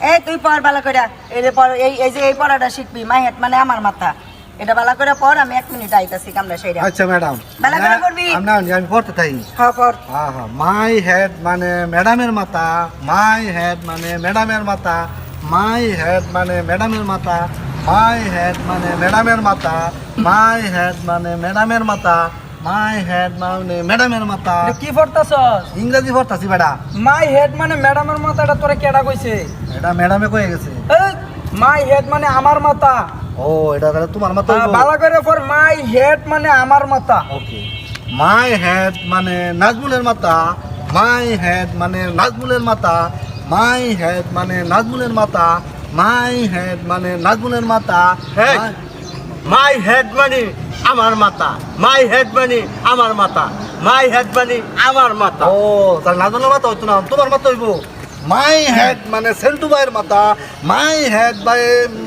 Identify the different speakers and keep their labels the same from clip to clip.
Speaker 1: এই তুই পড় ভালো করে এই যে পড় এই যে এই পড়াটা শিখবি মাই হেড মানে আমার মাথা এটা ভালো করে পড় আমি 1 মিনিট আইতাছি কামড়া সেইটা
Speaker 2: আচ্ছা ম্যাডাম
Speaker 1: ভালো করে পড়বি
Speaker 2: আমি পড়তে থাকি
Speaker 1: হ্যাঁ পড়
Speaker 2: হ্যাঁ হ্যাঁ মাই হেড মানে ম্যাডামের মাথা মাই হেড মানে ম্যাডামের মাথা মাই হেড মানে ম্যাডামের মাথা মাই হেড মানে ম্যাডামের মাথা মাই হেড মানে ম্যাডামের মাথা মাই হেড মানে ম্যাডামের মাথা
Speaker 3: এটা কি পড়তাছস?
Speaker 2: ইংরেজি পড়তাছি বেটা
Speaker 3: মাই হেড মানে ম্যাডামের মাথা, এটা তোরা কেডা কইছে?
Speaker 2: এটা ম্যাডামে কয়ে গেছে
Speaker 3: এই মাই হেড মানে আমার মাথা।
Speaker 2: ও এটা তাহলে তোমার মাথা
Speaker 3: ভালো করে পড়, মাই হেড মানে আমার মাথা।
Speaker 2: ওকে মাই হেড মানে নাজমুলের মাথা মাই হেড মানে নাজমুলের মাথা মাই হেড মানে নাজমুলের মাথা মাই হেড মানে নাজমুলের মাথা
Speaker 4: Hey! মাই হেড মানে আমার মাথা, মাই হেড মানে আমার মাথা, মাই হেড মানে আমার মাথা।
Speaker 2: ও তাহলে নাজমুলের মাথা হইতো না তোমার মাথা হইব মাই হেড মানে সেন্টু ভাইয়ের মাথা মাই হেড বাই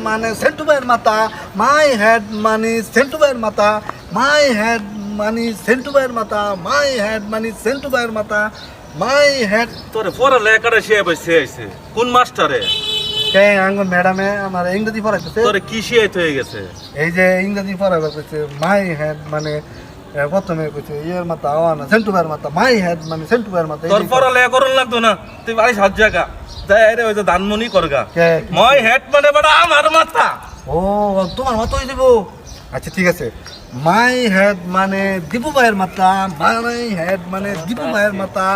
Speaker 2: মানে সেন্টু ভাইয়ের মাথা মাই হেড মানে সেন্টু ভাইয়ের মাথা মাই হেড মানে সেন্টু ভাইয়ের মাথা মাই হেড মানে সেন্টু ভাইয়ের মাথা মাই হেড
Speaker 4: তোরে পড়া লেখাটা সে বসে আইছে কোন মাস্টারে?
Speaker 2: কে আঙ্গুন ম্যাডামে আমার ইংরেজি পড়াইতেছে
Speaker 4: তোরে কি শিয়াইত হয়ে গেছে?
Speaker 2: এই যে ইংরেজি পড়াইবার কইছে মাই হেড মানে প্রথমে কইছে ইয়ের মাথা আওয়ানা সেন্টু ভাইয়ের মাথা মাই হেড মানে সেন্টু ভাইয়ের মাথা
Speaker 4: তোর পড়া লেখা করন লাগতো না, তুই বাড়ি সাত জায়গা যাই রে ওই যে ধানমনি করগা।
Speaker 2: কে?
Speaker 4: মাই হেড মানে বড় আমার মাথা।
Speaker 2: ও তোমার মাথা হয়ে যাব আচ্ছা ঠিক আছে মাই হেড মানে দীপু ভাইয়ের মাথা মাই হেড মানে দীপু ভাইয়ের মাথা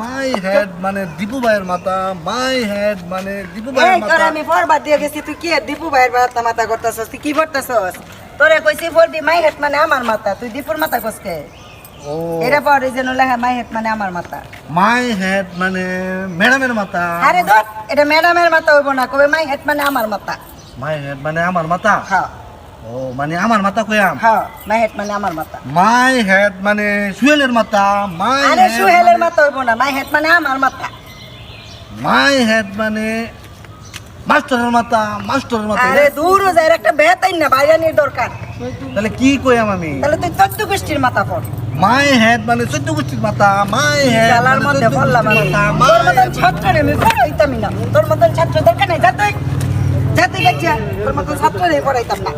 Speaker 2: মাই হেড মানে দীপু ভাইয়ের মাথা মাই হেড মানে দীপু
Speaker 1: এই
Speaker 2: ভাইয়ের
Speaker 1: তোর
Speaker 2: মাথা
Speaker 1: আমি পড়বা দিয়ে গেছি তুই কি দীপু ভাইয়ের মাথা মাথা করতাছস তুই কি পড়তাছস তোরে কইছি পড়বি মাই হেড মানে আমার মাথা তুই দীপুর মাথা কসকে
Speaker 2: ও
Speaker 1: এটা পড় এই যেন লেখা মাই হেড মানে আমার মাথা
Speaker 2: মাই হেড মানে ম্যাডামের মাথা
Speaker 1: আরে ধর এটা ম্যাডামের মাথা হইব না কবে মাই হেড মানে আমার মাথা
Speaker 2: মাই হেড মানে আমার মাথা
Speaker 1: হ্যাঁ
Speaker 2: ও মানে আমার মাথা কইয়াম
Speaker 1: হ্যাঁ মাই হেড মানে আমার মাথা
Speaker 2: মাই হেড মানে সুয়েলের মাথা মাই
Speaker 1: আরে সুহেলের মাথা হইব না মাই হেড মানে আমার মাথা
Speaker 2: মাই হেড মানে মাস্টারের মাথা মাস্টারের মাথা
Speaker 1: আরে দূর যায় একটা বেতাই না বাইরানির দরকার
Speaker 2: তাহলে কি কইয়াম আমি
Speaker 1: তাহলে তুই 14 গোষ্ঠীর মাথা পড়
Speaker 2: মাই হেড মানে 14 গোষ্ঠীর মাথা মাই হেড
Speaker 1: জালার মধ্যে বললাম আমি তোর মতন ছাত্র আমি পড়াইতামই না তোর মতন ছাত্র দরকার নাই যা তুই গেছিয়া তোর মতন ছাত্র পড়াইতাম না